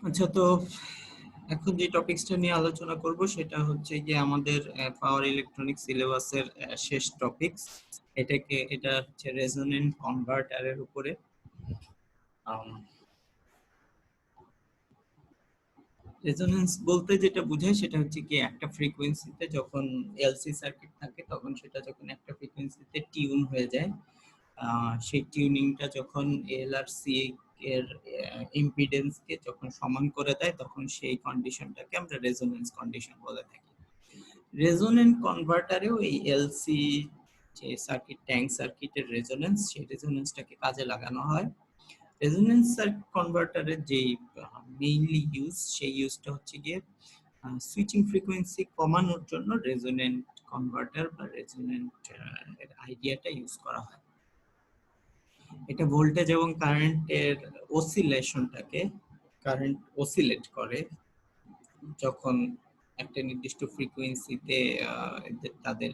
আচ্ছা, তো এখন যে টপিকসটা নিয়ে আলোচনা করব সেটা হচ্ছে গিয়ে আমাদের পাওয়ার ইলেকট্রনিক সিলেবাসের শেষ টপিকস। এটা হচ্ছে রেজোনেন্ট কনভার্টারের উপরে। রেজোনেন্স বলতে যেটা বোঝায় সেটা হচ্ছে কি, একটা ফ্রিকোয়েন্সিতে যখন এলসি সার্কিট থাকে তখন সেটা যখন একটা ফ্রিকোয়েন্সিতে টিউন হয়ে যায়, সেই টিউনিংটা যখন এল আর সি এর ইম্পিডেন্সকে যখন সমান করে দেয় তখন সেই কন্ডিশনটাকে আমরা রেজোনেন্স কন্ডিশন বলে থাকি। রেজোনেন্ট কনভার্টারেও এই এলসি যে সার্কিট, ট্যাঙ্ক সার্কিটের রেজোনেন্স, সেই রেজোনেন্সটাকে কাজে লাগানো হয়। রেজোনেন্স সার্কিট কনভার্টারের যেই মেইনলি ইউজ, সেই ইউজটা হচ্ছে গিয়ে সুইচিং ফ্রিকোয়েন্সি কমানোর জন্য রেজোনেন্ট কনভার্টার বা রেজোনেন্ট এর আইডিয়াটা ইউজ করা হয়। এটা ভোল্টেজ এবং কারেন্টের অসিলেশনটাকে, কারেন্ট অসিলেট করে যখন একটা নির্দিষ্ট ফ্রিকোয়েন্সিতে তাদের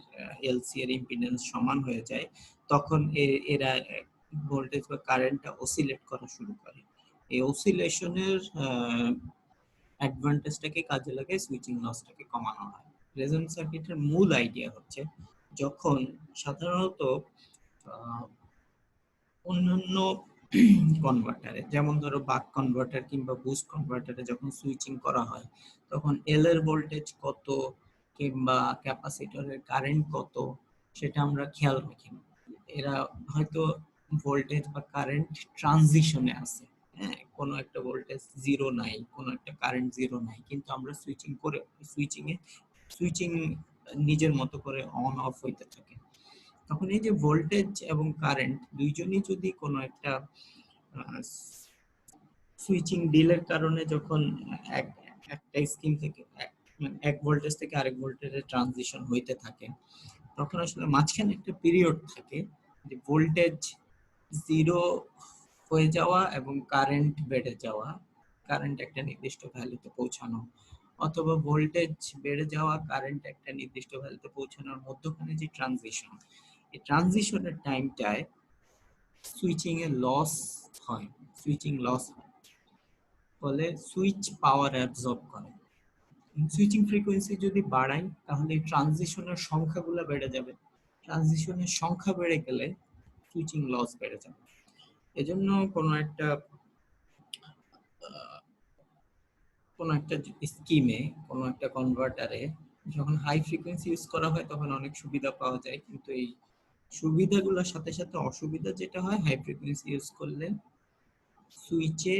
এলসি এর ইম্পিডেন্স সমান হয়ে যায়, তখন এরা ভোল্টেজ বা কারেন্টটা অসিলেট করা শুরু করে। এই অসিলেশনের অ্যাডভান্টেজটাকে কাজে লাগে সুইচিং লসটাকে কমানো হয়। রেজোন্যান্স সার্কিটের মূল আইডিয়া হচ্ছে, যখন সাধারণত অন্যান্য কনভার্টারে, যেমন ধরো বাক কনভার্টার কিংবা বুস্ট কনভার্টারে যখন সুইচিং করা হয় তখন এল এর ভোল্টেজ কত কিংবা ক্যাপাসিটরের কারেন্ট কত সেটা আমরা খেয়াল রাখি না। এরা হয়তো ভোল্টেজ বা কারেন্ট ট্রানজিশনে আছে, হ্যাঁ, কোনো একটা ভোল্টেজ জিরো নাই, কোনো একটা কারেন্ট জিরো নাই, কিন্তু আমরা সুইচিং নিজের মতো করে অন অফ হইতে থাকে। তখন এই যে ভোল্টেজ এবং কারেন্ট দুইজনই যদি কোনো একটা সুইচিং ডিলের কারণে যখন এক একটা স্কিম থেকে এক ভোল্টেজ থেকে আরেক ভোল্টেজে ট্রানজিশন হইতে থাকে, তখন আসলে মাঝখানে একটা পিরিয়ড থাকে যে ভোল্টেজ জিরো হয়ে যাওয়া এবং কারেন্ট বেড়ে যাওয়া, কারেন্ট একটা নির্দিষ্ট ভ্যালুতে পৌঁছানো, অথবা ভোল্টেজ বেড়ে যাওয়া কারেন্ট একটা নির্দিষ্ট ভ্যালুতে পৌঁছানোর মধ্যখানে যে ট্রানজিশন, এই ট্রানজিশনের টাইমটায় সুইচিং এর লস হয়, সুইচিং লস হয়, ফলে সুইচ পাওয়ার অ্যাবজর্ব করে। সুইচিং ফ্রিকোয়েন্সি যদি বাড়াই তাহলে ট্রানজিশনের সংখ্যাগুলো বেড়ে যাবে, ট্রানজিশনের সংখ্যা বেড়ে গেলে সুইচিং লস বেড়ে যাবে। এজন্য কোনো একটা স্কিমে, কোনো একটা কনভার্টারে যখন হাই ফ্রিকোয়েন্সি ইউজ করা হয় তখন অনেক সুবিধা পাওয়া যায়, কিন্তু এই সুবিধাগুলোর সাথে সাথে অসুবিধা যেটা হয়, হাই ফ্রিকোয়েন্সি ইউজ করলে সুইচে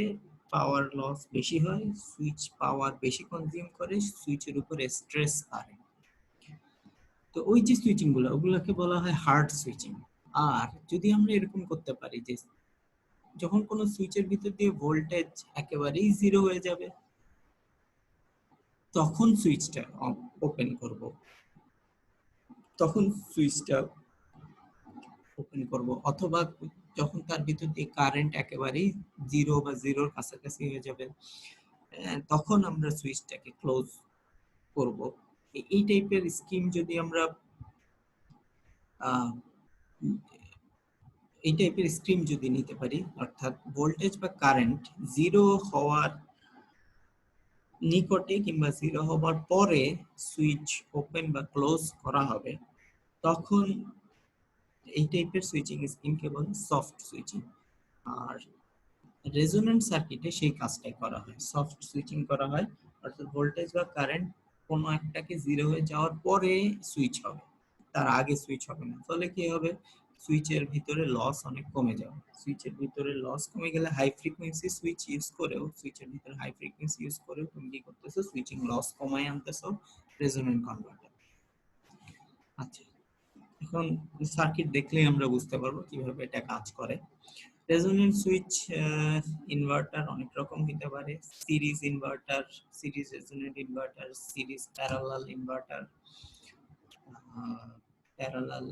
পাওয়ার লস বেশি হয়, সুইচ পাওয়ার বেশি কনজিউম করে, সুইচের উপরে স্ট্রেস বাড়ে। তো ওই যে সুইচিং গুলো, ওগুলোকে বলা হয় হার্ড সুইচিং। আর যদি আমরা এরকম করতে পারি যে যখন কোনো সুইচের ভিতর দিয়ে ভোল্টেজ একেবারেই জিরো হয়ে যাবে তখন সুইচটা ওপেন করব, তখন সুইচটা ওপেন করব, অথবা যখন তার ভিতর দিয়ে কারেন্ট একেবারেই জিরো বা জিরোর কাছাকাছি হয়ে যাবে, তখন আমরা সুইচটাকে ক্লোজ করব। এই টাইপের স্কিম যদি আমরা আহ, এই টাইপের স্কিম যদি নিতে পারি, অর্থাৎ ভোল্টেজ বা কারেন্ট জিরো হওয়ার নিকটে কিংবা জিরো হওয়ার পরে সুইচ ওপেন বা ক্লোজ করা হবে, তখন এই টাইপের সুইচিং স্কিমকে বলে সফট সুইচিং। আর রেজোন্যান্ট সার্কিটে সেই কাজটাই করা হয়, সফট সুইচিং করা হয়, অর্থাৎ ভোল্টেজ বা কারেন্ট কোনো একটাকে জিরো হয়ে যাওয়ার পরে সুইচ হবে, তার আগে সুইচ হবে না। ফলে কি হবে, সুইচের ভিতরে লস অনেক কমে যাবে। সুইচের ভিতরে লস কমে গেলে হাই ফ্রিকোয়েন্সি সুইচ ইউজ করেও, সুইচের ভিতরে হাই ফ্রিকোয়েন্সি ইউজ করেও তুমি কি করতেছো, সুইচিং লস কমায় আনতেছো রেজোন্যান্ট কনভার্টার। আচ্ছা, এখন সার্কিট দেখলেই আমরা বুঝতে পারবো কিভাবে এটা কাজ করে। রেজোনেন্ট সুইচ ইনভার্টার অনেক রকম হতে পারে। Series inverter, series resonant inverter, series parallel inverter, parallel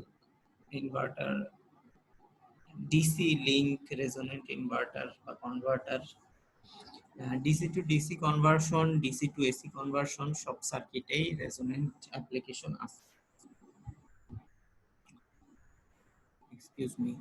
inverter, DC link resonant inverter বা converter, DC to DC conversion, DC to AC conversion, সব সার্কিটেই রেজোনেন্ট অ্যাপ্লিকেশন আছে। Excuse me.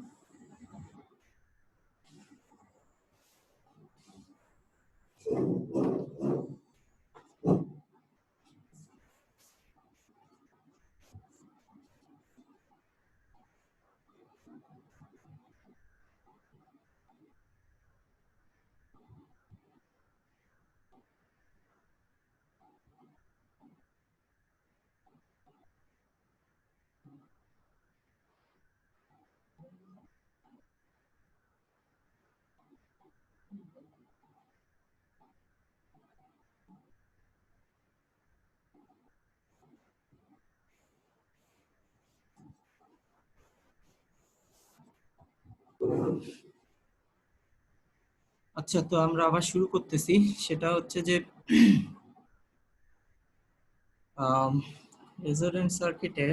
আচ্ছা, তো আমরা আবার শুরু করতেছি। সেটা হচ্ছে যে রেজোনেন্স সার্কিটে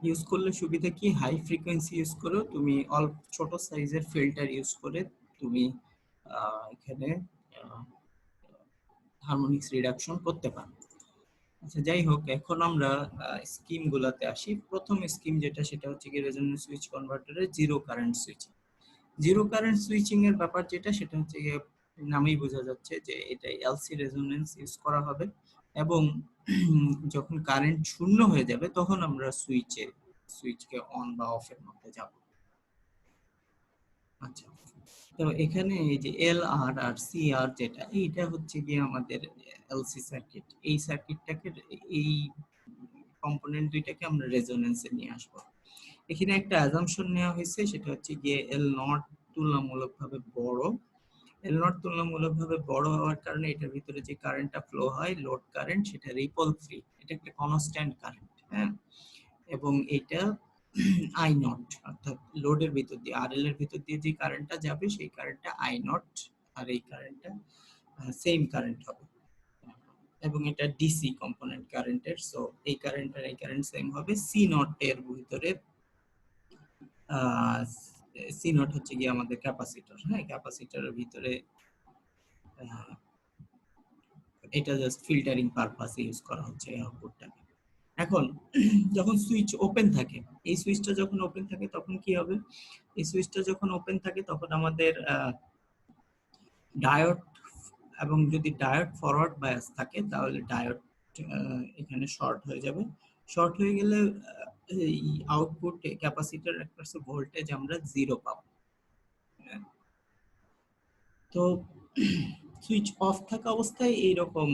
ইউজ করলে সুবিধা কি, হাই ফ্রিকোয়েন্সি ইউজ করো তুমি, অল্প ছোট সাইজের ফিল্টার ইউজ করে তুমি এখানে হারমোনিক্স রিডাকশন করতে পারো। আচ্ছা, যাই হোক, এখন আমরা স্কিম গুলাতে আসি। প্রথম স্কিম যেটা, সেটা হচ্ছে কি রেজোনেন্স সুইচ কনভার্টারের zero current switch. Zero current switching এর ব্যাপার যেটা, সেটা হচ্ছে গিয়ে নামেই বোঝা যাচ্ছে যে এটা এলসি রেজোনেন্স ইউজ করা হবে, এবং যখন কারেন্ট শূন্য হয়ে যাবে তখন আমরা সুইচকে অন বা অফ এর মধ্যে যাব। আচ্ছা, তো এখানে এই যে এল আর আর সি আর যেটা, এইটা হচ্ছে গিয়ে আমাদের এলসি সার্কিট। এই সার্কিটটাকে, এই কম্পোনেন্ট দুইটাকে আমরা রেজোনেন্সে নিয়ে আসবো। এখানে একটা অ্যাজাম্পশন নেওয়া হয়েছে, সেটা হচ্ছে গিয়ে এল নট তুলনামূলকভাবে বড়। এল নট তুলনামূলকভাবে বড় হওয়ার কারণে এটার ভিতরে যে কারেন্টটা ফ্লো হয়, লোড কারেন্ট, সেটা রিপল ফ্রি, এটা একটা কনস্ট্যান্ট কারেন্ট। হ্যাঁ, এবং এটা আই নট, অর্থাৎ লোডের ভিতর দিয়ে, আরএল এর ভিতর দিয়ে যে কারেন্টটা যাবে সেই কারেন্টটা আই নট, আর এই কারেন্টটা সেম কারেন্ট হবে, এবং এটা ডিসি কম্পোনেন্ট কারেন্টের। সো এই কারেন্ট আর এই কারেন্ট সেম হবে। সি নট এর ভিতরে, সি নট হচ্ছে গিয়ে আমাদের ক্যাপাসিটর। হ্যাঁ, ক্যাপাসিটরের ভিতরে এটা জাস্ট ফিল্টারিং পারপাসে ইউজ করা হচ্ছে এই আউটপুটটাকে। এখন যখন সুইচ ওপেন থাকে, এই সুইচটা যখন ওপেন থাকে তখন কি হবে, এই সুইচটা যখন ওপেন থাকে তখন আমাদের ডায়োড, এবং যদি ডায়োড ফরওয়ার্ড বায়াস থাকে তাহলে ডায়োড এখানে শর্ট হয়ে যাবে। শর্ট হয়ে গেলে এই আউটপুট ক্যাপাসিটর অ্যাক্রস ভোল্টেজ আমরা জিরো পাবো। তো সুইচ অফ থাকা অবস্থায় এইরকম,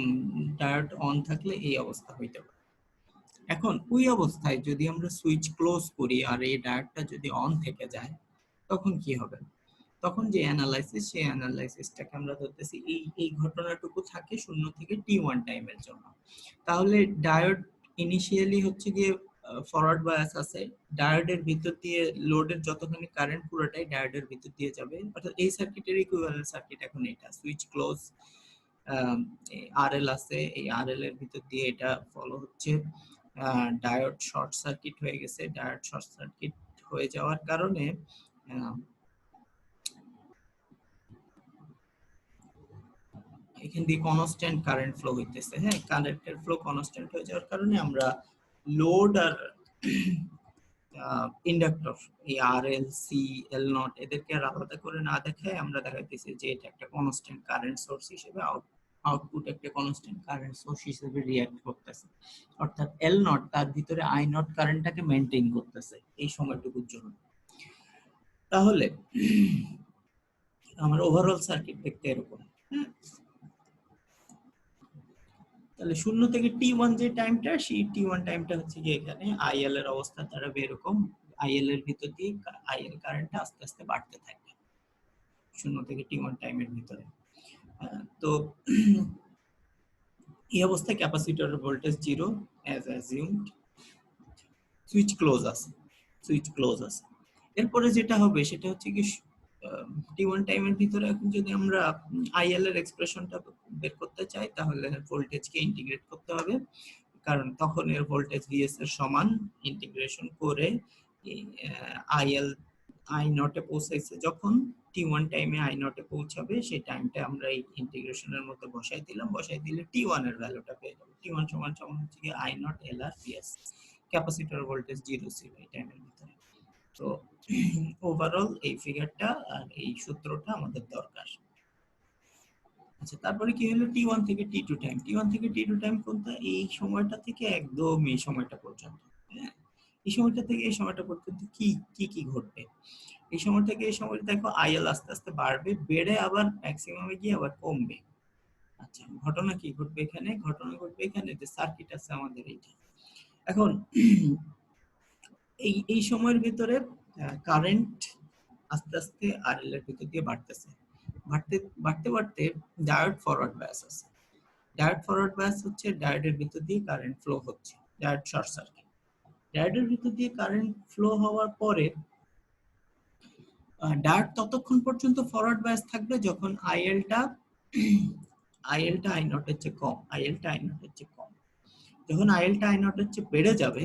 ডায়োড অন থাকলে এই অবস্থা হইতে পারে। এখন ওই অবস্থায় যদি আমরা সুইচ ক্লোজ করি আর এই ডায়োডটা যদি অন থেকে যায়, তখন কি হবে? তখন যে অ্যানালাইসিস, সেই অ্যানালাইসিসটাকে আমরা ধরতেছি এই এই ঘটনাটুকু থাকে 0 থেকে T1 টাইমের জন্য। তাহলে ডায়োড ইনিশিয়ালি হচ্ছে গিয়ে ফরওয়ার্ড বায়াস আছে, ডায়োডের ভিতর দিয়ে লোডের যতখানি কারেন্ট পুরোটাই ডায়োডের ভিতর দিয়ে যাবে। অর্থাৎ এই সার্কিটের ইকুইভ্যালেন্ট সার্কিট এখন এটা, সুইচ ক্লোজ, আরএল আছে, এই আরএল এর ভিতর দিয়ে এটা ফলো হচ্ছে। ডায়োড শর্ট সার্কিট হয়ে গেছে, ডায়োড শর্ট সার্কিট হয়ে যাওয়ার কারণে এখান দিয়ে কনস্ট্যান্ট কারেন্ট ফ্লো হইতেছে। হ্যাঁ, কারেন্টের ফ্লো কনস্ট্যান্ট হয়ে যাওয়ার কারণে আমরা লোড আর ইন্ডাক্টর, এই আর এল সি এল নট, এদেরকে আর আলাদা করে না দেখায় আমরা দেখাইতেছি যে এটা একটা কনস্ট্যান্ট কারেন্ট সোর্স হিসেবে, আউটপুট একটা কনস্ট্যান্ট কারেন্ট সোর্স হিসেবে রিয়াক্ট করতেছে। অর্থাৎ এল নট তার ভিতরে আই নট কারেন্টটাকে মেনটেন করতেছে এই সময়টুকুর জন্য। তাহলে আমার ওভারঅল সার্কিট দেখতে এরকম। হ্যাঁ, তাহলে 0 থেকে T1 যে টাইমটা, সেই T1 টাইমটা হচ্ছে গিয়ে এখানে আইএল এর অবস্থা দাঁড়াবে এরকম। আইএল এর ভিতর দিয়ে আইএল কারেন্টটা আস্তে আস্তে বাড়তে থাকবে 0 থেকে T1 টাইমের ভিতরে। তো এই অবস্থায় ক্যাপাসিটরের voltage zero as assumed, switch close আছে, সুইচ ক্লোজ আছে। এরপরে যেটা হবে সেটা হচ্ছে কি, T1 টাইমের ভিতরে এখন যদি আমরা আইএল এর এক্সপ্রেশনটা বের করতে চাই, তাহলে ভোল্টেজকে ইন্টিগ্রেট করতে হবে, কারণ তখন এর ভোল্টেজ ভিএস এর সমান। ইন্টিগ্রেশন করে আইএল আই নটে পৌঁছাইছে যখন, T1 টাইমে আই নটে পৌঁছাবে, সেই টাইমটা আমরা এই ইন্টিগ্রেশনের মধ্যে বসাই দিলাম। বসাই দিলে T1 এর ভ্যালুটা পেয়ে যাবো। T1 সমান সমান হচ্ছে কি I naught L R VS. Capacitor voltage zero ছিল এই টাইমের ভিতরে। তো ওভারঅল এই ফিগারটা আর এই সূত্রটা আমাদের দরকার। আচ্ছা, তারপরে কি হলো টি1 থেকে টি2 টাইম। টি1 থেকে টি2 টাইম কোনটা? এই সময়টা থেকে একদম এই সময়টা পর্যন্ত। হ্যাঁ? এই সময়টা থেকে এই সময়টা পর্যন্ত কি ঘটবে? এই সময় থেকে এই সময় দেখো আইএল আস্তে আস্তে বাড়বে, বেড়ে আবার ম্যাক্সিমামে গিয়ে আবার কমবে। আচ্ছা, ঘটনা কি ঘটবে এখানে? ঘটনা ঘটবে এখানে যে সার্কিট আছে আমাদের এইটা। এখন এই সময়ের ভিতরে কারেন্ট আস্তে আস্তে আরএল এর ভিতর দিয়ে বাড়তেছে। বাড়তে বাড়তে বাড়তে ডায়োড ফরওয়ার্ড বায়াস আছে। ডায়োড ফরওয়ার্ড বায়াস হচ্ছে ডায়োডের ভিতর দিয়ে কারেন্ট ফ্লো হচ্ছে। Diode short circuit. ডায়োডের ভিতর দিয়ে কারেন্ট ফ্লো হওয়ার পরে ডায়োড ততক্ষণ পর্যন্ত ফরওয়ার্ড বায়াস থাকবে যখন আইএলটা আই নট এর চেয়ে কম। আইএলটা আই নট এর চেয়ে কম। যখন আইএলটা আই নট এর চেয়ে বেড়ে যাবে,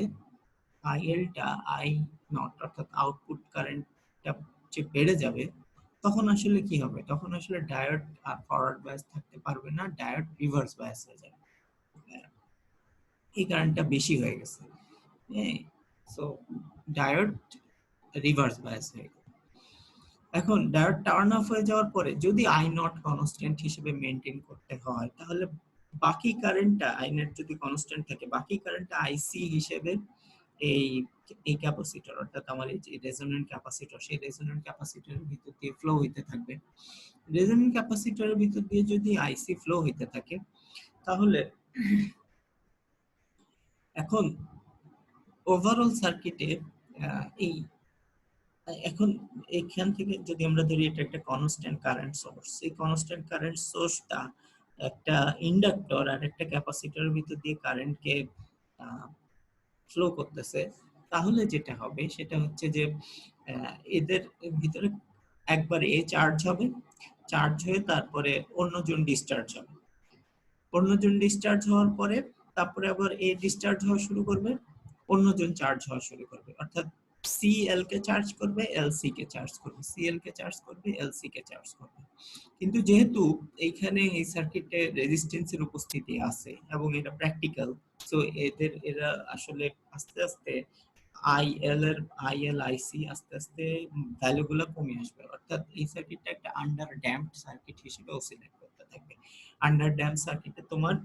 আইএলটা আই নট অর্থাৎ আউটপুট কারেন্টটা যে বেড়ে যাবে, তখন আসলে কি হবে? তখন আসলে ডায়োড আর ফরওয়ার্ড বায়াস থাকতে পারবে না, ডায়োড রিভার্স বায়াস হয়ে যাবে। এই কারেন্টটা বেশি হয়ে গেছে। হ্যাঁ, সো ডায়োড রিভার্স বায়াস হয়ে গেছে। এখন ডায়োড টার্ন অফ হয়ে যাওয়ার পরে যদি আই নট কনস্ট্যান্ট হিসেবে মেনটেন করতে হয়, তাহলে বাকি কারেন্টটা আই নট যদি কনস্ট্যান্ট থাকে, বাকি কারেন্টটা আইসি হিসেবে এই এই ক্যাপাসিটর অর্থাৎ আমার এই যে রেজোন্যান্ট ক্যাপাসিটর, সেই রেজোন্যান্ট ক্যাপাসিটরের ভিতর দিয়ে ফ্লো হইতে থাকবে। রেজোন্যান্ট ক্যাপাসিটরের ভিতর দিয়ে যদি আইসি ফ্লো হইতে থাকে, তাহলে এখন ওভারঅল সার্কিটে এই এখন এখান থেকে যদি আমরা ধরি এটা একটা কনস্ট্যান্ট কারেন্ট সোর্স, এই কনস্ট্যান্ট কারেন্ট সোর্সটা একটা ইন্ডাক্টর আর একটা ক্যাপাসিটরের ভিতর দিয়ে কারেন্টকে ফ্লো করতেছে, তাহলে যেটা হবে সেটা হচ্ছে যে এদের ভিতরে একবার এ চার্জ হবে, চার্জ হয়ে তারপরে অন্যজন ডিসচার্জ হবে। অন্যজন ডিসচার্জ হওয়ার পরে তারপরে আবার এ ডিসচার্জ হওয়া শুরু করবে, অন্যজন চার্জ হওয়া শুরু করবে। অর্থাৎ সিএল কে চার্জ করবে, এলসি কে চার্জ করবে, সিএল কে চার্জ করবে, এলসি কে চার্জ করবে। কিন্তু যেহেতু এইখানে এই সার্কিটে রেজিস্ট্যান্সের উপস্থিতি আছে এবং এটা প্র্যাকটিক্যাল, সো এরা আসলে আস্তে আস্তে আইএল আইসি আস্তে আস্তে ভ্যালুগুলো কমে আসবে। অর্থাৎ এই সার্কিটটা একটা আন্ডার ড্যাম্পড সার্কিট হিসেবে অসিলেট করতে থাকবে। আন্ডার ড্যাম্প সার্কিটে তোমার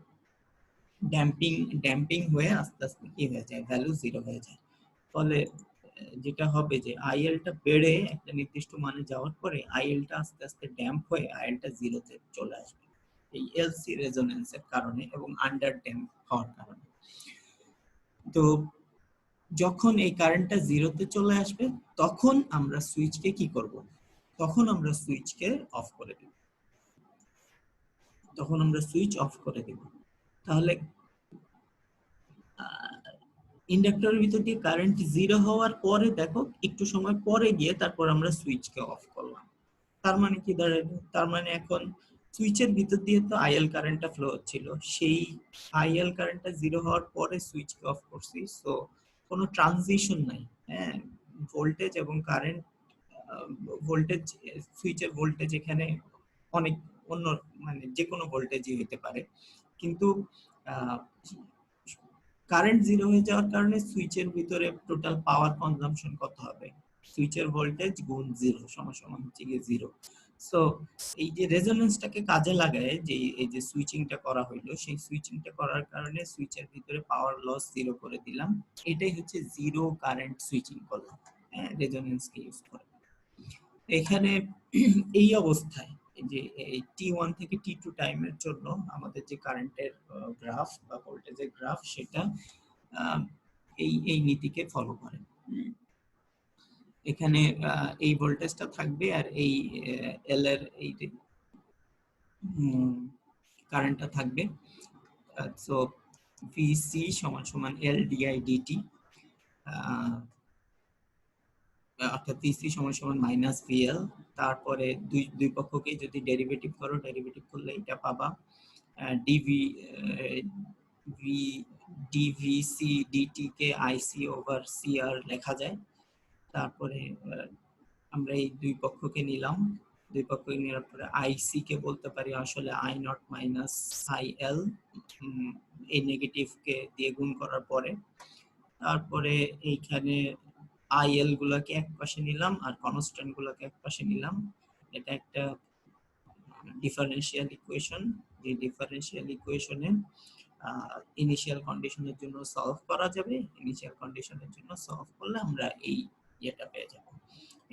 ড্যাম্পিং ড্যাম্পিং হয়ে আস্তে আস্তে কি হয়ে যায়? ভ্যালু জিরো হয়ে যায়। ফলে যেটা হবে যে আইএলটা বেড়ে একটা নির্দিষ্ট মানে যাওয়ার পরে আইএলটা আস্তে আস্তে ড্যাম্প হয়ে আইএলটা জিরোতে চলে আসবে এই এলসি রেজোন্যান্সের কারণে এবং আন্ডার ড্যাম্প হওয়ার কারণে। তো যখন এই কারেন্টটা জিরোতে চলে আসবে, তখন আমরা সুইচকে কি করব? তখন আমরা সুইচকে অফ করে দেব। তখন আমরা সুইচ অফ করে দেব। তাহলে ইন্ডাক্টরের ভিতর দিয়ে কারেন্ট জিরো হওয়ার পরে দেখো একটু সময় পরে গিয়ে তারপর আমরা সুইচকে অফ করলাম। তার মানে কি দাঁড়াবে? তার মানে এখন সুইচের ভিতর দিয়ে তো আইএল কারেন্টটা ফ্লো হচ্ছিল, সেই আইএল কারেন্টটা জিরো হওয়ার পরে সুইচকে অফ করছি। সো কোনো ট্রানজিশন নাই। হ্যাঁ, ভোল্টেজ এবং কারেন্ট, ভোল্টেজ, সুইচের ভোল্টেজ এখানে অনেক অন্য মানে যে কোনো ভোল্টেজই হতে পারে, কিন্তু কারেন্ট জিরো হয়ে যাওয়ার কারণে সুইচের ভিতরে টোটাল পাওয়ার কনজাম্পশন কত হবে? সুইচের ভোল্টেজ গুণ জিরো সমান সমান হচ্ছে গিয়ে জিরো। সো এই যে রেজোন্যান্সটাকে কাজে লাগায় যে এই যে সুইচিংটা করা হইলো, সেই সুইচিংটা করার কারণে সুইচের ভিতরে পাওয়ার লস জিরো করে দিলাম। এটাই হচ্ছে জিরো কারেন্ট সুইচিং করলাম, হ্যাঁ, রেজোন্যান্সকে ইউজ করে। এখানে এই অবস্থায় যে এই টি1 থেকে টি2 টাইমের জন্য আমাদের যে কারেন্টের গ্রাফ বা ভোল্টেজের গ্রাফ, সেটা এই এই নীতিকে ফলো করে। এখানে এই ভোল্টেজটা থাকবে আর এই এল এর এই কারেন্টটা থাকবে। সো ভিসি সমান সমান এল ডিআই ডিটি, অর্থাৎ ভিসি সমান সমান মাইনাস ভিএল। তারপরে দুই পক্ষকে যদি ডেরিভেটিভ করো, ডেরিভেটিভ করলে এটা পাবা ডিভি ভি ডিভিসি ডিটি কে আইসি ওভার সিআর লেখা যায়। তারপরে আমরা এই দুই পক্ষকে নিলাম, দুই পক্ষকে নেওয়ার পরে আইসি কে বলতে পারি আসলে I not minus I L, এই নেগেটিভ কে দিয়ে গুণ করার পরে। তারপরে এইখানে আইএল গুলাকে এক পাশে নিলাম আর কনস্ট্যান্ট গুলাকে এক পাশে নিলাম। এটা একটা ডিফারেনশিয়াল ইকুয়েশন, যে ডিফারেনশিয়াল ইকুয়েশনে ইনিশিয়াল কন্ডিশনের জন্য সলভ করা যাবে, ইনিশিয়াল কন্ডিশনের জন্য সলভ করলে আমরা এই ইয়েটা পেয়ে যাব।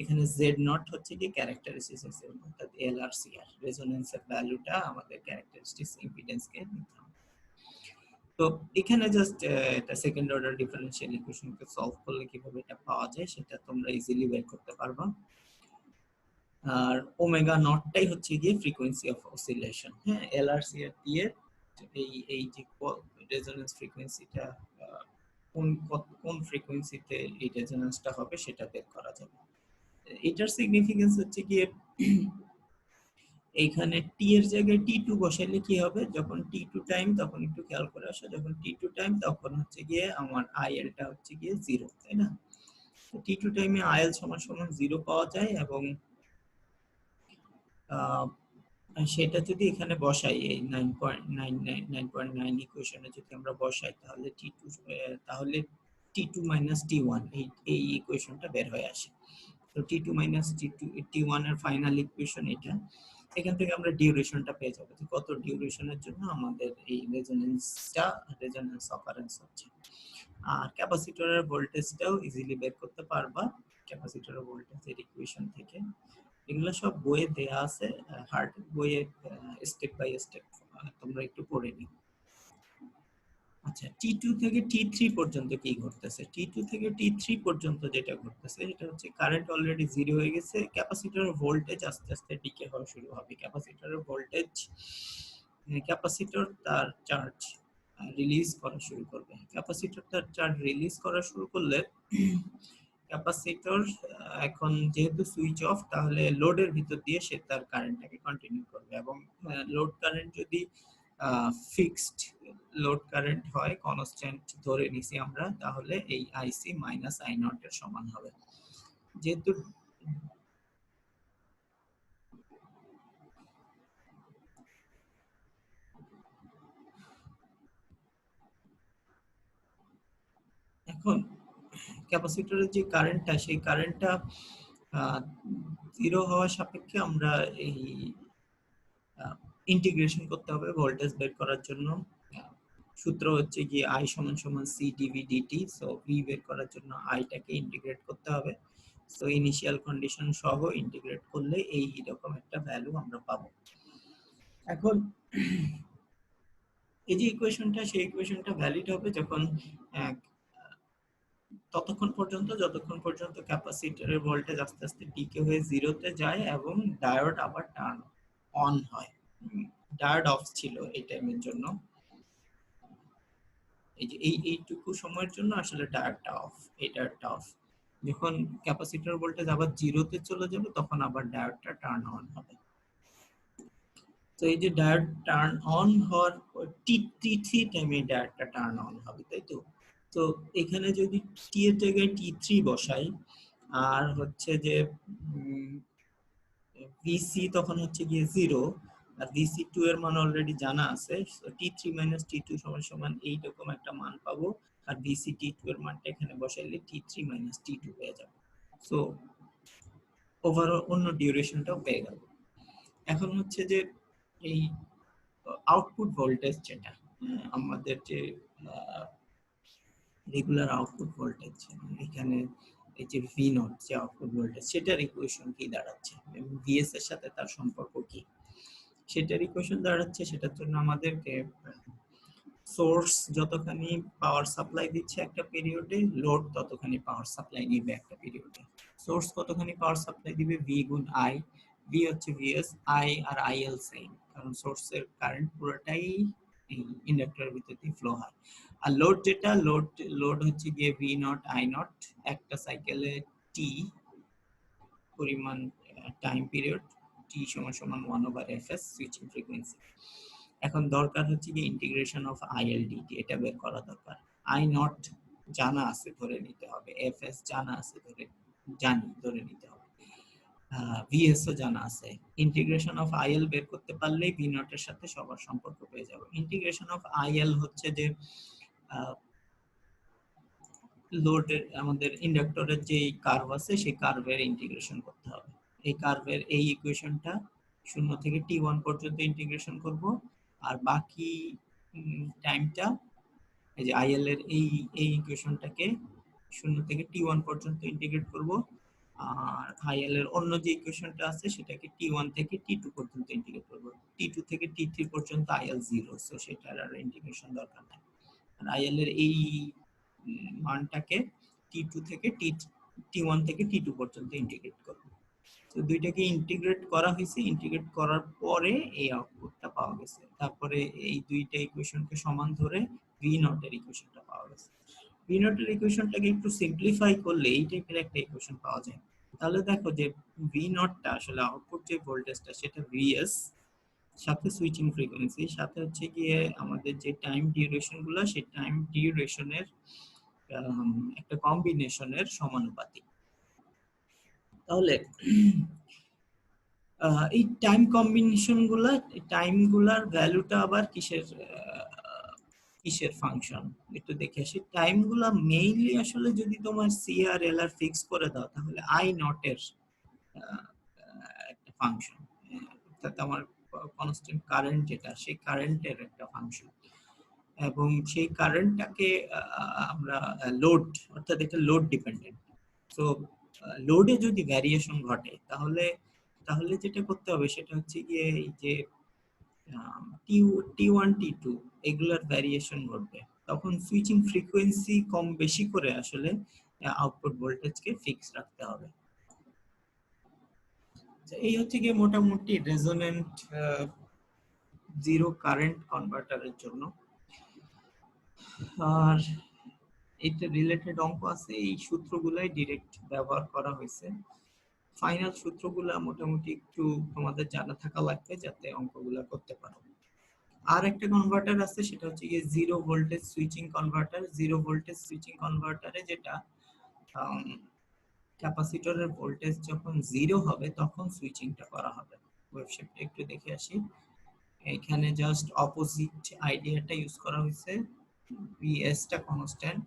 এখানে জেড নট হচ্ছে কি ক্যারেক্টারিস্টিক্স অর্থাৎ এলআরসিআর, রেজোনেন্সের ভ্যালুটা আমাদের ক্যারেক্টারিস্টিক্স ইম্পিডেন্সকে নিতে হবে। তো এখানে জাস্ট এটা সেকেন্ড অর্ডার ডিফারেনশিয়াল ইকুয়েশনকে সলভ করলে কিভাবে এটা পাওয়া যায় সেটা তোমরা ইজিলি বের করতে পারবা। আর ওমেগা নটটাই হচ্ছে গিয়ে ফ্রিকোয়েন্সি অফ অসিলেশন। হ্যাঁ, এলআরসিআর দিয়ে এই যে রেজোনেন্স ফ্রিকোয়েন্সিটা কোন কোন ফ্রিকোয়েন্সিতে এই রেজোনেন্সটা হবে সেটা বের করা যাবে। এটার সিগনিফিকেন্স হচ্ছে গিয়ে এইখানে টি এর জায়গায় টি2 বসাইলে কি হবে, যখন টি2 টাইম, তখন একটু খেয়াল করে আসো, যখন টি2 টাইম তখন হচ্ছে গিয়ে আমার আইএলটা হচ্ছে গিয়ে 0, তাই না? টি2 টাইমে আইএল সমান সমান 0 পাওয়া যায়, এবং সেটা যদি এখানে বসাই এই 9.9 ইকুয়েশনে যদি আমরা বসাই তাহলে তাহলে টি2 মাইনাস টি1 এই ইকুয়েশনটা বের হয়ে আসে। তো টি2 মাইনাস টি1 এর ফাইনাল ইকুয়েশন এটা। এখান থেকে আমরা ডিউরেশনটা পেয়ে যাবো, কত ডিউরেশনের জন্য আমাদের এই রেজোনেন্স অকারেন্স হচ্ছে। আর ক্যাপাসিটরের ভোল্টেজটাও ইজিলি বের করতে পারবা ক্যাপাসিটরের ভোল্টেজের ইকুয়েশন থেকে। এগুলো সব বইয়ে দেয়া আছে, হার্ড বইয়ে স্টেপ বাই স্টেপ তোমরা একটু পড়ে নিও। আচ্ছা, টি2 থেকে টি3 পর্যন্ত কি ঘটতেছে? টি2 থেকে টি3 পর্যন্ত যেটা ঘটতেছে এটা হচ্ছে কারেন্ট অলরেডি 0 হয়ে গেছে, ক্যাপাসিটরের ভোল্টেজ আস্তে আস্তে ডিকে হওয়া শুরু হবে। ক্যাপাসিটরের ভোল্টেজ, ক্যাপাসিটর তার চার্জ রিলিজ করা শুরু করবে। ক্যাপাসিটর তার চার্জ রিলিজ করা শুরু করলে ক্যাপাসিটর এখন যেহেতু সুইচ অফ, তাহলে লোডের ভিতর দিয়ে সে তার কারেন্টটাকে কন্টিনিউ করবে, এবং লোড কারেন্ট যদি ফিক্সড লোড কারেন্ট হয়, কনস্ট্যান্ট ধরে নিছি আমরা, তাহলে এই আইসি মাইনাস আই নট এর সমান হবে। যেহেতু এখন ক্যাপাসিটরের যে কারেন্টটা, সেই কারেন্টটা 0 হওয়ার সাপেক্ষে আমরা এই ইন্টিগ্রেশন করতে হবে ভোল্টেজ বের করার জন্য। সূত্র হচ্ছে কি আই সমান সমান C DV DT. So V বের করার জন্য আইটাকে ইন্টিগ্রেট করতে হবে। সো ইনিশিয়াল কন্ডিশন সহ ইন্টিগ্রেট করলে এই রকম একটা ভ্যালু আমরা পাবো। এখন এই যে ইকুয়েশনটা, সেই ইকুয়েশনটা ভ্যালিড হবে যখন ততক্ষণ পর্যন্ত যতক্ষণ পর্যন্ত ক্যাপাসিটরের ভোল্টেজ আস্তে আস্তে ডিকে হয়ে 0 তে যায় এবং ডায়োড আবার টার্ন অন হয়। ডায়োড অফ ছিল এই টাইমের জন্য, এই যে এইটুকু সময়ের জন্য আসলে ডায়োডটা অফ, এই ডায়োডটা অফ। যখন ক্যাপাসিটর ভোল্টেজ আবার 0 তে চলে যাবে তখন আবার ডায়োডটা টার্ন অন হবে। তো এই যে ডায়োড টার্ন অন হওয়ার টি3 টাইমে ডায়োডটা টার্ন অন হবে, তাই তো? তো এখানে যদি টি এর জায়গায় টি3 বসাই, আর হচ্ছে যে ভিসি তখন হচ্ছে গিয়ে 0, আর ভিসি2 এর মান অলরেডি জানা আছে। সো টি3 মাইনাস টি2 সমান সমান এইরকম একটা মান পাবো, আর ভিসি2 এর মানটা এখানে বসাইলে টি3 মাইনাস টি2 পেয়ে যাবো। সো ওভারঅল অন্য ডিউরেশনটাও পেয়ে গেল। এখন হচ্ছে যে এই আউটপুট ভোল্টেজ যেটা আমাদের যে রেগুলার আউটপুট ভোল্টেজ, এখানে এই যে ভি নট যে আউটপুট ভোল্টেজ, সেটার ইকুয়েশন কি দাঁড়াচ্ছে এবং ভিএস এর সাথে তার সম্পর্ক কি, সেটার ইকুয়েশন দাঁড়াচ্ছে, সেটার জন্য আমাদেরকে সোর্স যতখানি পাওয়ার সাপ্লাই দিচ্ছে একটা পিরিয়ডে, লোড ততখানি পাওয়ার সাপ্লাই নিবে একটা পিরিয়ডে। সোর্স কতখানি পাওয়ার সাপ্লাই দিবে, ভি গুণ আই। ভি হচ্ছে ভিএস, আই আর আইএল সেম, কারণ সোর্সের কারেন্ট পুরোটাই এই ইন্ডাক্টরের ভিতর দিয়ে ফ্লো হয়। আর লোড যেটা, লোড হচ্ছে গিয়ে ভি নট আই নট, একটা সাইকেলে টি পরিমাণ টাইম পিরিয়ড, টি সমান সমান 1/fs সুইচিং ফ্রিকোয়েন্সি। এখন দরকার হচ্ছে কি ইন্টিগ্রেশন অফ আইএলডিটি, এটা বের করা দরকার। আই নট জানা আছে ধরে নিতে হবে, এফএস জানা আছে ধরে নিতে হবে, ভিএস ও জানা আছে। ইন্টিগ্রেশন অফ আইএল বের করতে পারলেই ভি নট এর সাথে সবার সম্পর্ক পেয়ে যাবে। ইন্টিগ্রেশন অফ আইএল হচ্ছে যে লোডের আমাদের ইন্ডাক্টরের যে কার্ভ আছে সেই কার্ভের ইন্টিগ্রেশন করতে হবে। এই কার্ভের এই ইকুয়েশনটা শূন্য থেকে T1 পর্যন্ত ইন্টিগ্রেশন করব, আর বাকি টাইমটা এই যে আইএল এর এই ইকুয়েশনটাকে শূন্য থেকে T1 পর্যন্ত ইন্টিগ্রেট করব, আর আইএল এর অন্য যে ইকুয়েশনটা আছে সেটাকে T1 থেকে T2 পর্যন্ত ইন্টিগ্রেট করব। T2 থেকে T3 পর্যন্ত আইএল 0, সো সেটার আর ইন্টিগ্রেশন দরকার নাই। আর আইএল এর এই মানটাকে T2 থেকে T1 থেকে T2 পর্যন্ত ইন্টিগ্রেট করব। তো দুইটাকে ইন্টিগ্রেট করা হয়েছে, ইন্টিগ্রেট করার পরে এই আউটপুটটা পাওয়া গেছে। তারপরে এই দুইটা ইকুয়েশনকে সমান ধরে ভি নট এর ইকুয়েশনটা পাওয়া গেছে। ভি নট এর ইকুয়েশনটাকে একটু সিম্পলিফাই করলে এই টাইপের একটা ইকুয়েশন পাওয়া যায়। তাহলে দেখো যে ভি নটটা আসলে আউটপুট যে ভোল্টেজটা সেটা ভিএস, সাথে সুইচিং ফ্রিকোয়েন্সি, সাথে হচ্ছে গিয়ে আমাদের যে টাইম ডিউরেশন গুলো সেই টাইম ডিউরেশনের একটা কম্বিনেশনের সমানুপাতিক। তাহলে এই টাইম কম্বিনেশন গুলা, টাইম গুলার ভ্যালুটা আবার কিসের ফাংশন একটু দেখে আসি। টাইম গুলা মেইনলি আসলে যদি তোমার সি আর এল আর ফিক্স করে দাও তাহলে আই নট এর একটা ফাংশন, অর্থাৎ আমার কনস্ট্যান্ট কারেন্ট যেটা সেই কারেন্টের একটা ফাংশন, এবং সেই কারেন্টটাকে আমরা লোড, অর্থাৎ এটা লোড ডিপেন্ডেন্ট। সো লোডে যদি ভ্যারিয়েশন ঘটে তাহলে তাহলে যেটা করতে হবে সেটা হচ্ছে গিয়ে এই যে T1 T2 এগুলার ভ্যারিয়েশন ঘটবে, তখন সুইচিং ফ্রিকোয়েন্সি কম বেশি করে আসলে আউটপুট ভোল্টেজকে ফিক্স রাখতে হবে। এই হচ্ছে গিয়ে মোটামুটি রেজোন্যান্ট জিরো কারেন্ট কনভার্টারের জন্য। আর এটা রিলেটেড অঙ্ক আছে, এই সূত্রগুলাই ডিরেক্ট ব্যবহার করা হয়েছে। ফাইনাল সূত্রগুলা মোটামুটি একটু তোমাদের জানা থাকা লাগবে যাতে অঙ্কগুলা করতে পারো। আর একটা কনভার্টার আছে সেটা হচ্ছে গিয়ে zero voltage switching converter. Zero voltage switching কনভার্টারে যেটা ক্যাপাসিটরের ভোল্টেজ যখন জিরো হবে তখন সুইচিংটা করা হবে। ওয়েবসাইটটা একটু দেখে আসি। এখানে জাস্ট অপোজিট আইডিয়াটা ইউজ করা হয়েছে। ভিএস টা কনস্ট্যান্ট,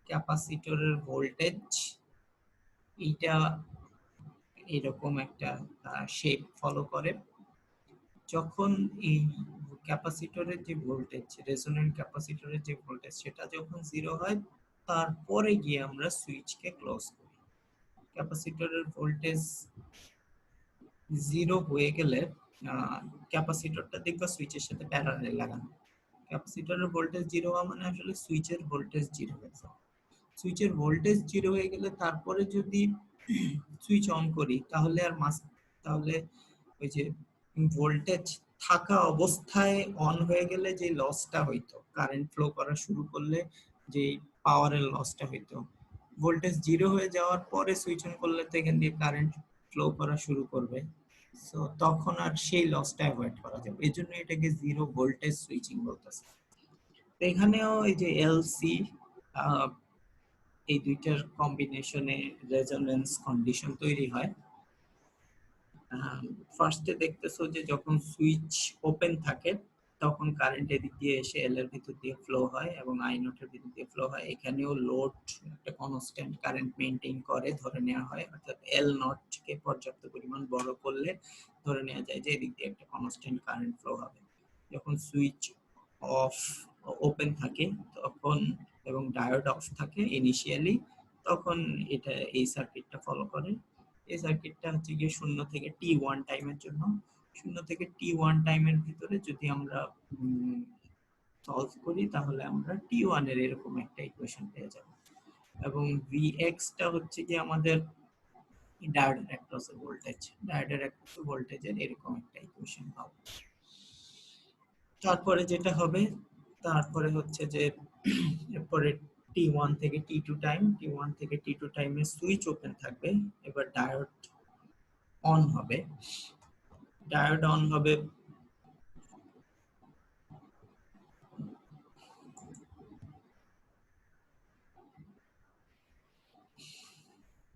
ক্যাপাসিটরের ভোল্টেজ এইটা এরকম একটা শেপ ফলো করে। যখন এই ক্যাপাসিটরের যে ভোল্টেজ, রেজোন্যান্ট ক্যাপাসিটরের যে ভোল্টেজ সেটা যখন জিরো হয় তারপরে গিয়ে আমরা সুইচকে ক্লোজ করি। ক্যাপাসিটরের ভোল্টেজ জিরো হয়ে গেলে ক্যাপাসিটরটা দেখবা সুইচের সাথে প্যারালালে লাগানো। ক্যাপাসিটরের ভোল্টেজ জিরো হওয়া মানে আসলে সুইচের ভোল্টেজ জিরো হয়ে যায়। সুইচের ভোল্টেজ জিরো হয়ে গেলে তারপরে যদি সুইচ অন করি তাহলে তাহলে ওই যে ভোল্টেজ থাকা অবস্থায় অন হয়ে গেলে যে লসটা হইতো, কারেন্ট ফ্লো করা শুরু করলে যে পাওয়ারের লসটা হইতো, ভোল্টেজ জিরো হয়ে যাওয়ার পরে সুইচ অন করলে তো এখান দিয়ে কারেন্ট ফ্লো করা শুরু করবে। সো তখন আর সেই লসটা অ্যাভয়েড করা যাবে, এই জন্য এটাকে জিরো ভোল্টেজ সুইচিং বলতেছে। এখানেও এই যে এলসি এই দুইটার কম্বিনেশনে রেজোন্যান্স কন্ডিশন তৈরি হয়। ফার্স্টে দেখতেছো যে যখন সুইচ ওপেন থাকে তখন কারেন্ট এদিক দিয়ে এসে এল এর ভিতর দিয়ে ফ্লো হয় এবং আই নটের ভিতর দিয়ে ফ্লো হয়। এখানেও লোড একটা কনস্ট্যান্ট কারেন্ট মেইনটেইন করে ধরে নেওয়া হয়, অর্থাৎ এল নট কে পর্যাপ্ত পরিমাণ বড় করলে ধরে নেওয়া যায় যে এদিক দিয়ে একটা কনস্ট্যান্ট কারেন্ট ফ্লো হবে। যখন সুইচ অফ ওপেন থাকে তখন এবং ডায়োড অফ থাকে ইনিশিয়ালি, তখন এটা এই সার্কিটটা ফলো করে। এই সার্কিটটা হচ্ছে গিয়ে শূন্য থেকে T1 টাইমের জন্য। শূন্য থেকে T1 টাইমের ভিতরে যদি আমরা সলভ করি তাহলে আমরা T1 এর এরকম একটা ইকুয়েশন পেয়ে যাব, এবং Vx টা হচ্ছে কি আমাদের ডায়োডের অ্যাক্রসের ভোল্টেজ, ডায়োডের অ্যাক্রসের ভোল্টেজের এরকম একটা ইকুয়েশন পাবো। তারপরে যেটা হবে, তারপরে হচ্ছে যে এরপরে T1 থেকে T2 টাইম, T1 থেকে T2 টাইমে সুইচ ওপেন থাকবে, এবার ডায়োড অন হবে। ডায়োড অন হবে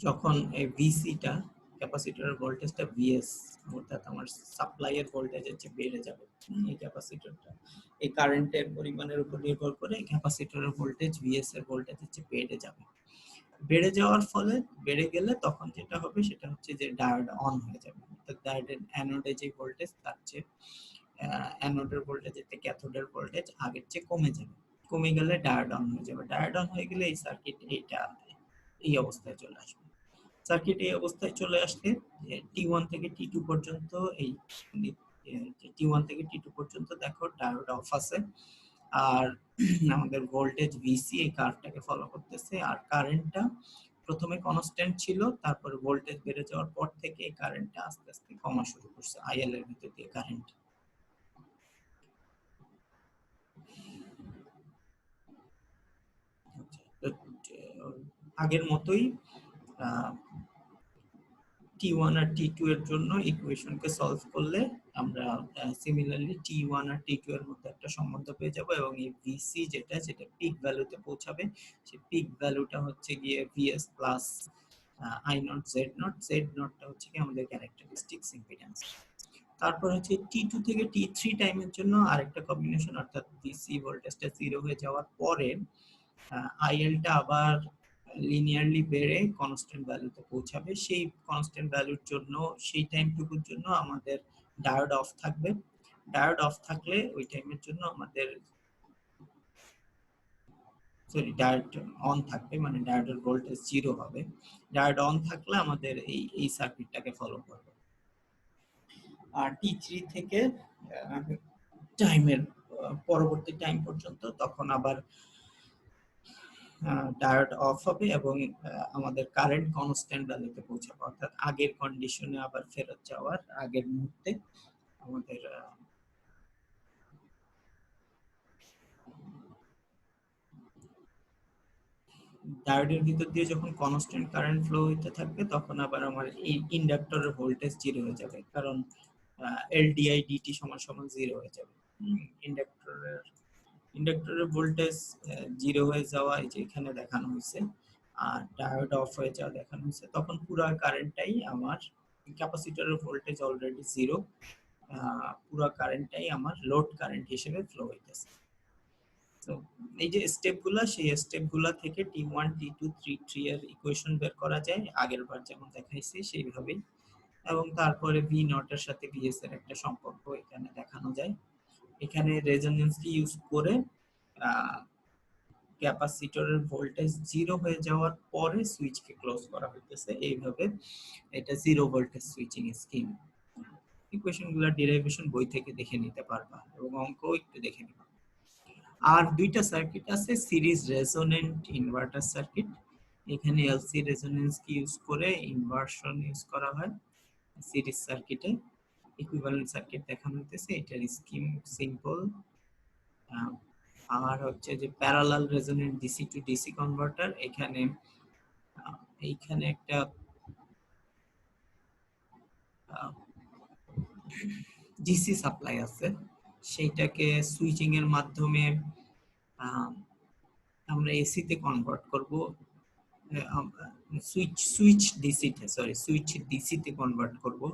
যখন এই ভিসিটা ক্যাপাসিটরের ভোল্টেজটা ভিএস, অর্থাৎ আমার সাপ্লাইয়ের ভোল্টেজ হচ্ছে বেড়ে যাবে। এই ক্যাপাসিটরটা এই কারেন্টের পরিমাণের উপর নির্ভর করে ক্যাপাসিটরের ভোল্টেজ ভিএস এর ভোল্টেজ হচ্ছে বেড়ে যাবে। বেড়ে যাওয়ার ফলে বেড়ে গেলে তখন যেটা হবে সেটা হচ্ছে যে ডায়োড অন হয়ে যাবে, অর্থাৎ ডায়োডের অ্যানোডে যে ভোল্টেজ তার চেয়ে অ্যানোডের ভোল্টেজের থেকে ক্যাথোডের ভোল্টেজ আগের চেয়ে কমে যাবে। কমে গেলে ডায়োড অন হয়ে যাবে। ডায়োড অন হয়ে গেলে এই সার্কিট এই অবস্থায় চলে আসবে। সার্কিট এই অবস্থায় চলে আসলে টি1 থেকে টি2 পর্যন্ত এই টি1 থেকে টি2 পর্যন্ত দেখো ডায়োড অফ আছে, আর আমাদের ভোল্টেজ ভিসি এই কার্ভটাকে ফলো করতেছে, আর কারেন্টটা প্রথমে কনস্ট্যান্ট ছিল, তারপরে ভোল্টেজ বেড়ে যাওয়ার পর থেকে এই কারেন্টটা আস্তে আস্তে কমা শুরু করছে, আইএল এর ভিতর দিয়ে কারেন্ট। আগের মতোই টি1 আর টি2 এর জন্য ইকুয়েশনকে সলভ করলে আমরা সিমিলারলি টি1 আর টি2 এর মধ্যে একটা সম্বন্ধ পেয়ে যাব, এবং এই ভিসি যেটা পিক ভ্যালুতে পৌঁছাবে, সেই পিক ভ্যালুটা হচ্ছে গিয়ে VS plus I naught Z naught. Z নটটা হচ্ছে কি আমাদের ক্যারেক্টারিস্টিক্স ইম্পিডেন্স। তারপর হচ্ছে টি2 থেকে টি3 টাইমের জন্য আরেকটা কম্বিনেশন, অর্থাৎ ভিসি ভোল্টেজটা 0 হয়ে যাওয়ার পরে আইএলটা আবার লিনিয়ারলি বেড়ে কনস্ট্যান্ট ভ্যালুতে পৌঁছাবে। সেই কনস্ট্যান্ট ভ্যালুর জন্য সেই টাইমটুকুর জন্য আমাদের ডায়োড অফ থাকবে। ডায়োড অফ থাকলে ওই টাইমের জন্য আমাদের ডায়োড অন থাকবে, মানে ডায়োডের ভোল্টেজ 0 হবে। ডায়োড অন থাকলে আমাদের এই সার্কিটটাকে ফলো করবে। আর টি3 থেকে টাইমের পরবর্তী টাইম পর্যন্ত তখন আবার ডায়োড অফ হবে এবং আমাদের কারেন্ট কনস্ট্যান্ট ভ্যালুতে পৌঁছাবে, অর্থাৎ আগের কন্ডিশনে আবার ফেরত যাওয়ার আগের মুহূর্তে আমাদের ডায়োডের ভিতর দিয়ে যখন কনস্ট্যান্ট কারেন্ট ফ্লো হতে থাকবে তখন আবার আমার এই ইন্ডাক্টরের ভোল্টেজ 0 হয়ে যাবে, কারণ এলডিআই ডিটি সমান সমান 0 হয়ে যাবে। ইন্ডাক্টরের ভোল্টেজ 0 হয়ে যাওয়া এই যে এখানে দেখানো হয়েছে, আর ডায়োড অফ হয়ে যাওয়া দেখানো হয়েছে, তখন পুরো কারেন্টটাই আমার ক্যাপাসিটরের ভোল্টেজ অলরেডি 0, পুরো কারেন্টটাই আমার লোড কারেন্ট হিসেবে ফ্লো হইতেছে। তো এই যে স্টেপগুলা, সেই স্টেপগুলা থেকে টি1 টি2 টি3 এর ইকুয়েশন বের করা যায় আগের বার যেমন দেখাইছি সেইভাবেই, এবং তারপরে ভি নট এর সাথে ভিএস এর একটা সম্পর্ক এখানে দেখানো যায়। এখানে রেজোন্যান্সকে ইউজ করে ক্যাপাসিটরের ভোল্টেজ 0 হয়ে যাওয়ার পরে সুইচকে ক্লোজ করা হইতেছে, এইভাবে এটা জিরো ভোল্টেজ সুইচিং স্কিম। ইকুয়েশনগুলো ডেরিভেশন বই থেকে দেখে নিতে পারবা এবং অঙ্কও একটু দেখে নিবা। আর দুইটা সার্কিট আছে, সিরিজ রেজোনেন্ট ইনভার্টার সার্কিট। এখানে এলসি রেজোনেন্স কি ইউজ করে ইনভার্সন ইউজ করা হয় সিরিজ সার্কিটে। ইকুইভ্যালেন্ট সার্কিট দেখানো হইতেছে, এটার স্কিম সিম্পল। আর হচ্ছে যে parallel resonant DC to DC converter, এইখানে একটা ডিসি সাপ্লাই আছে, সেইটাকে সুইচিং এর মাধ্যমে আমরা এসি তে কনভার্ট করব, সুইচ ডিসি তে কনভার্ট করব।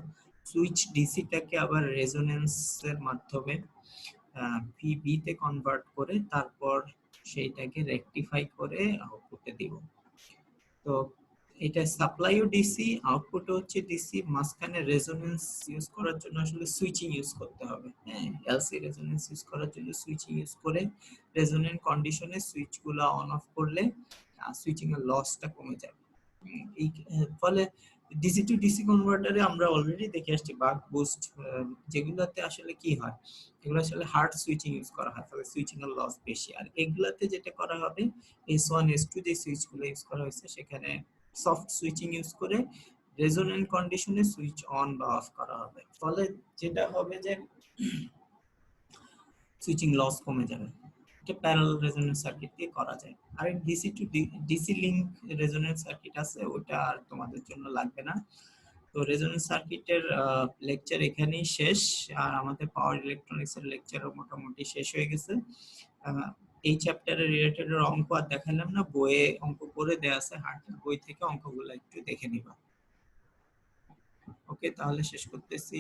সুইচ ডিসিটাকে আবার রেজোনেন্সের মাধ্যমে ভিবি তে কনভার্ট করে তারপর সেইটাকে রেকটিফাই করে আউটপুটে দিব। তো এটা সাপ্লাইও ডিসি, আউটপুটও হচ্ছে ডিসি, মাঝখানে রেজোনেন্স ইউজ করার জন্য আসলে সুইচিং ইউজ করতে হবে। হ্যাঁ, এলসি রেজোনেন্স ইউজ করার জন্য সুইচিং ইউজ করে রেজোনেন্ট কন্ডিশনে সুইচগুলো অন অফ করলে সুইচিং এর লসটা কমে যাবে। এই ফলে ডিসি টু ডিসি কনভার্টারে আমরা অলরেডি দেখে আসছি বাক বুস্ট, যেগুলোতে আসলে কি হয়, এগুলো আসলে হার্ড সুইচিং ইউজ করা হয়, ফলে সুইচিং এর লস বেশি। আর এগুলাতে যেটা করা হবে S1 S2 যে সুইচগুলো ইউজ করা হয়েছে সেখানে সফট সুইচিং ইউজ করে রেজোনেন্ট কন্ডিশনে সুইচ অন বা অফ করা হবে, ফলে যেটা হবে যে সুইচিং লস কমে যাবে। এটা প্যারালাল রেজোনেন্স সার্কিট দিয়ে করা যায়। আর DC to DC link resonance circuit আছে, ওটা আর তোমাদের জন্য লাগবে না। তো রেজোনেন্স সার্কিটের লেকচার এখানেই শেষ, আর আমাদের পাওয়ার ইলেকট্রনিক্স এর লেকচারও মোটামুটি শেষ হয়ে গেছে। এই চ্যাপ্টারে রিলেটেড অঙ্ক আর দেখালাম না, বইয়ে অঙ্ক করে দেয়া আছে, হার্টের বই থেকে অঙ্কগুলো একটু দেখে নিবা। ওকে, তাহলে শেষ করতেছি।